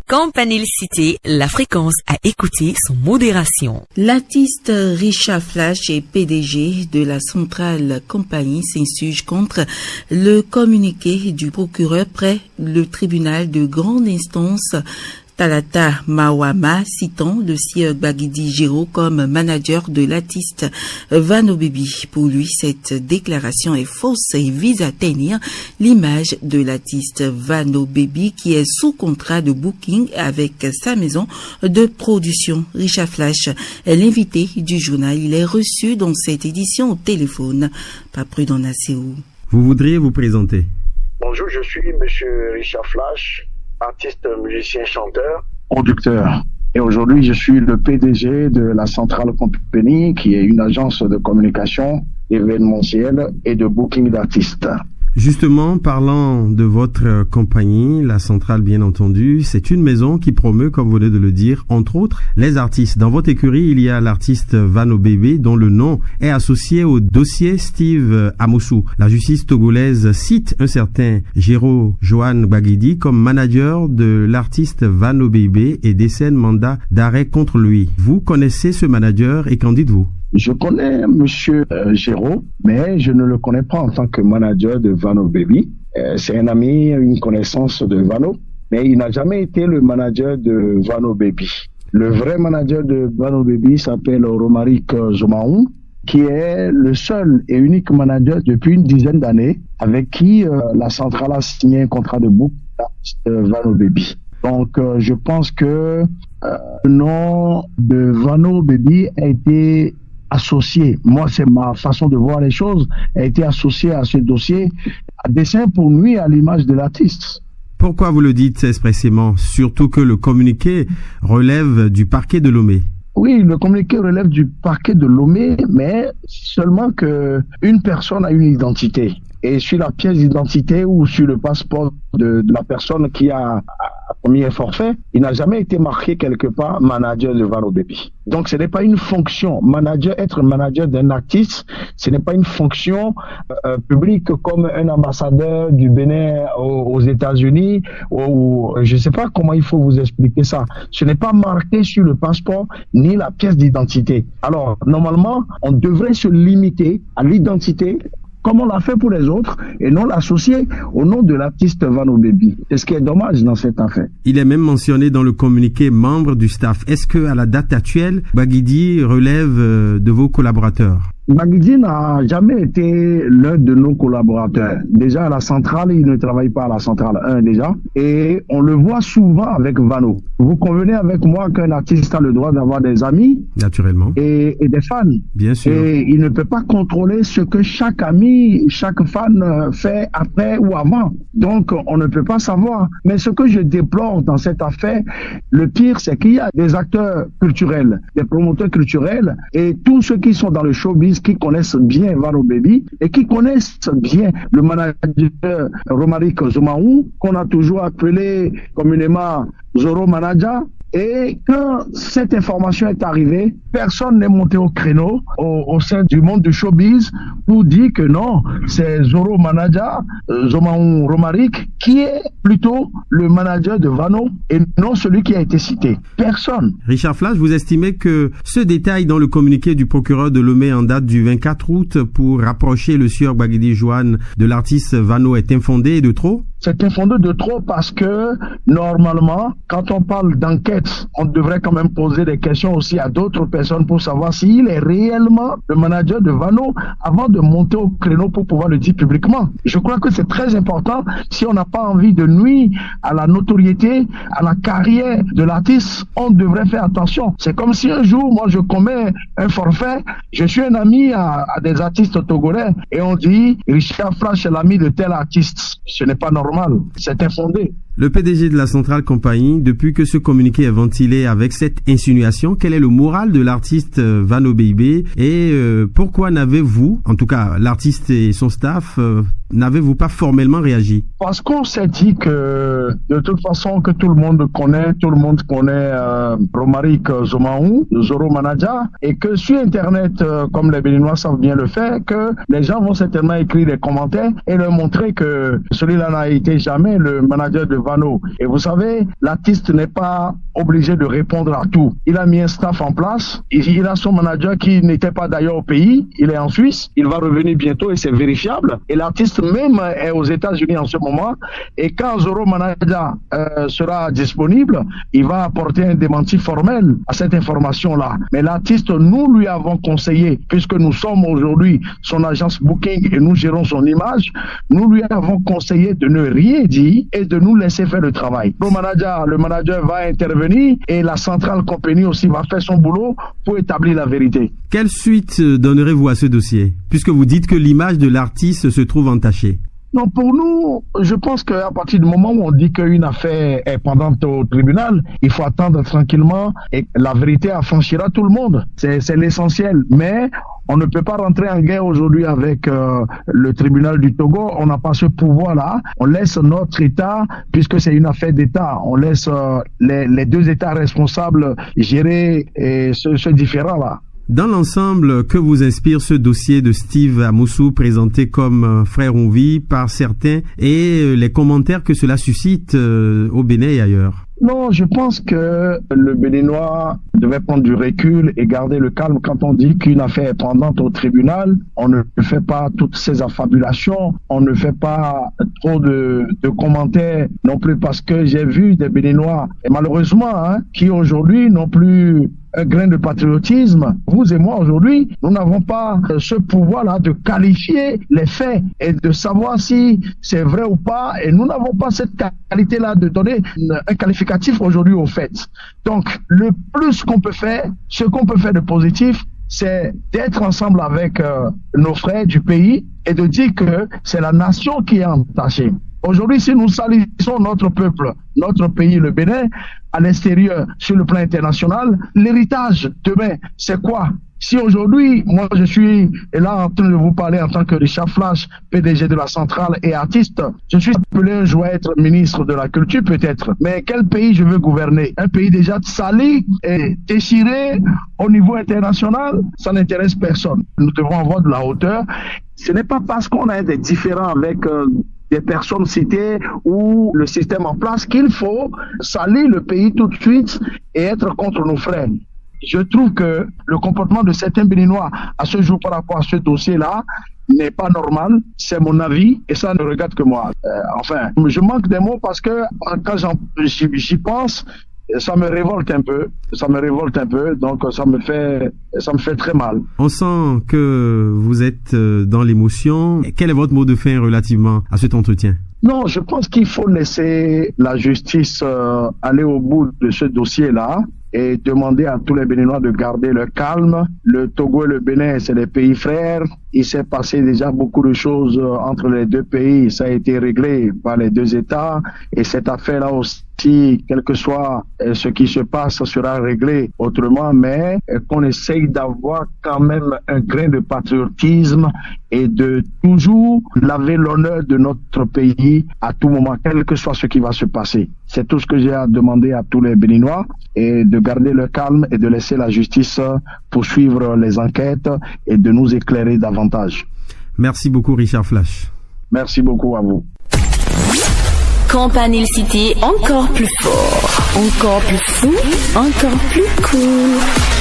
Campanile Cité, la fréquence à écouter sans modération. L'artiste Richard Flash et PDG de la Centrale Compagnie s'insurge contre le communiqué du procureur près le tribunal de grande instance Talata Mawama, citant le sieur Bagidi Giro comme manager de l'artiste Vano Baby. Pour lui, cette déclaration est fausse et vise à tenir l'image de l'artiste Vano Baby qui est sous contrat de booking avec sa maison de production. Richard Flash est l'invité du journal. Il est reçu dans cette édition au téléphone par Prudent Nasséou. Vous voudriez vous présenter? Bonjour, je suis monsieur Richard Flash, artiste, musicien, chanteur, producteur. Et aujourd'hui, je suis le PDG de la Centrale Compagnie, qui est une agence de communication événementielle et de booking d'artistes. Justement, parlant de votre compagnie, la Centrale bien entendu, c'est une maison qui promeut, comme vous venez de le dire, entre autres, les artistes. Dans votre écurie, il y a l'artiste Vano Baby, dont le nom est associé au dossier Steve Amossou. La justice togolaise cite un certain Jero Johan Bagidi comme manager de l'artiste Vano Baby et décède mandat d'arrêt contre lui. Vous connaissez ce manager et qu'en dites-vous? Je connais monsieur Géraud, mais je ne le connais pas en tant que manager de Vano Baby. C'est un ami, une connaissance de Vano, mais il n'a jamais été le manager de Vano Baby. Le vrai manager de Vano Baby s'appelle Romaric Zomaou, qui est le seul et unique manager depuis une dizaine d'années avec qui la centrale a signé un contrat de book de Vano Baby. Donc, je pense que le nom de Vano Baby a été associé, moi c'est ma façon de voir les choses, a été associé à ce dossier à dessein pour nuire à l'image de l'artiste. Pourquoi vous le dites expressément, surtout que le communiqué relève du parquet de Lomé? Oui, le communiqué relève du parquet de Lomé, mais seulement que une personne a une identité. Et sur la pièce d'identité ou sur le passeport de la personne qui a commis un forfait, il n'a jamais été marqué quelque part manager de Vano Baby. Donc ce n'est pas une fonction. Être manager d'un artiste, ce n'est pas une fonction publique comme un ambassadeur du Bénin aux États-Unis ou je ne sais pas comment il faut vous expliquer ça. Ce n'est pas marqué sur le passeport ni la pièce d'identité. Alors normalement, on devrait se limiter à l'identité comme on l'a fait pour les autres, et non l'associer au nom de l'artiste Vano Baby. C'est ce qui est dommage dans cette affaire. Il est même mentionné dans le communiqué membre du staff. Est-ce que à la date actuelle, Bagidi relève de vos collaborateurs? Bagidi n'a jamais été l'un de nos collaborateurs. Déjà à la centrale, il ne travaille pas à la centrale 1 déjà. Et on le voit souvent avec Vano. Vous convenez avec moi qu'un artiste a le droit d'avoir des amis. Naturellement. Et des fans. Bien sûr. Et il ne peut pas contrôler ce que chaque ami, chaque fan fait après ou avant. Donc on ne peut pas savoir. Mais ce que je déplore dans cette affaire, le pire, c'est qu'il y a des acteurs culturels, des promoteurs culturels et tous ceux qui sont dans le showbiz qui connaissent bien Vano Baby et qui connaissent bien le manager Romaric Zomaou, qu'on a toujours appelé communément Zoro Manager. Et quand cette information est arrivée, personne n'est monté au créneau au sein du monde du showbiz pour dire que non, c'est Zoro Manager, Zomaou Romaric, qui est plutôt le manager de Vano et non celui qui a été cité. Personne. Richard Flash, vous estimez que ce détail dans le communiqué du procureur de Lomé en date du 24 août pour rapprocher le sieur Bagidi Johan de l'artiste Vano est infondé et de trop? C'est infondé de trop parce que normalement, quand on parle d'enquête, on devrait quand même poser des questions aussi à d'autres personnes pour savoir s'il est réellement le manager de Vano avant de monter au créneau pour pouvoir le dire publiquement. Je crois que c'est très important si on n'a pas envie de nuire à la notoriété, à la carrière de l'artiste, on devrait faire attention. C'est comme si un jour, moi je commets un forfait, je suis un ami à des artistes togolais et on dit Richard Flash est l'ami de tel artiste. Ce n'est pas normal. C'est infondé. Le PDG de la Centrale Compagnie, depuis que ce communiqué est ventilé avec cette insinuation, quel est le moral de l'artiste Vano Baby et pourquoi n'avez-vous, en tout cas l'artiste et son staff, n'avez-vous pas formellement réagi? Parce qu'on s'est dit que de toute façon que tout le monde connaît Romaric Zomaou, Zoro Manager, et que sur Internet, comme les Béninois savent bien le faire, que les gens vont certainement écrire des commentaires et leur montrer que celui-là n'a été jamais le manager de Vano. Et vous savez, l'artiste n'est pas obligé de répondre à tout. Il a mis un staff en place. Il a son manager qui n'était pas d'ailleurs au pays. Il est en Suisse. Il va revenir bientôt et c'est vérifiable. Et l'artiste même est aux États-Unis en ce moment. Et quand Zoro Manager sera disponible, il va apporter un démenti formel à cette information-là. Mais l'artiste, nous lui avons conseillé, puisque nous sommes aujourd'hui son agence booking et nous gérons son image, nous lui avons conseillé de ne rien dire et de nous laisser faire le travail. Le manager va intervenir et la centrale compagnie aussi va faire son boulot pour établir la vérité. Quelle suite donnerez-vous à ce dossier, puisque vous dites que l'image de l'artiste se trouve entachée? Non, pour nous, je pense qu'à partir du moment où on dit qu'une affaire est pendante au tribunal, il faut attendre tranquillement et la vérité affranchira tout le monde. C'est l'essentiel. Mais on ne peut pas rentrer en guerre aujourd'hui avec le tribunal du Togo. On n'a pas ce pouvoir-là. On laisse notre État, puisque c'est une affaire d'État, on laisse les deux États responsables gérer ce différend-là. Dans l'ensemble, que vous inspire ce dossier de Steve Amoussou présenté comme frère Onvi par certains et les commentaires que cela suscite au Bénin et ailleurs? Non, je pense que le Béninois devait prendre du recul et garder le calme quand on dit qu'une affaire est pendante au tribunal. On ne fait pas toutes ces affabulations, on ne fait pas trop de commentaires non plus, parce que j'ai vu des Béninois, et malheureusement, qui aujourd'hui n'ont plus un grain de patriotisme. Vous et moi aujourd'hui, nous n'avons pas ce pouvoir-là de qualifier les faits et de savoir si c'est vrai ou pas, et nous n'avons pas cette qualité-là de donner un qualificatif aujourd'hui aux faits. Donc, le plus qu'on peut faire, ce qu'on peut faire de positif, c'est d'être ensemble avec nos frères du pays et de dire que c'est la nation qui est entachée. Aujourd'hui, si nous salissons notre peuple, notre pays, le Bénin, à l'extérieur, sur le plan international, l'héritage demain, c'est quoi? Si aujourd'hui, moi je suis là en train de vous parler en tant que Richard Flash, PDG de la centrale et artiste, je suis appelé un jour à être ministre de la culture peut-être, mais quel pays je veux gouverner? Un pays déjà sali et déchiré au niveau international, ça n'intéresse personne. Nous devons avoir de la hauteur. Ce n'est pas parce qu'on a des différends avec des personnes citées ou le système en place qu'il faut salir le pays tout de suite et être contre nos frères. Je trouve que le comportement de certains Béninois à ce jour par rapport à ce dossier-là n'est pas normal. C'est mon avis et ça ne regarde que moi. Enfin, je manque des mots parce que quand j'y pense, ça me révolte un peu, donc ça me fait très mal. On sent que vous êtes dans l'émotion. Quel est votre mot de fin relativement à cet entretien? Non, je pense qu'il faut laisser la justice aller au bout de ce dossier-là et demander à tous les Béninois de garder le calme. Le Togo et le Bénin, c'est des pays frères. Il s'est passé déjà beaucoup de choses entre les deux pays. Ça a été réglé par les deux États. Et cette affaire-là aussi, quel que soit ce qui se passe, sera réglé autrement. Mais qu'on essaye d'avoir quand même un grain de patriotisme et de toujours laver l'honneur de notre pays à tout moment, quel que soit ce qui va se passer. C'est tout ce que j'ai à demander à tous les Béninois, et de garder le calme et de laisser la justice poursuivre les enquêtes et de nous éclairer davantage. Merci beaucoup Richard Flash. Merci beaucoup à vous. Campanile City, encore plus fort, encore plus fou, encore plus cool.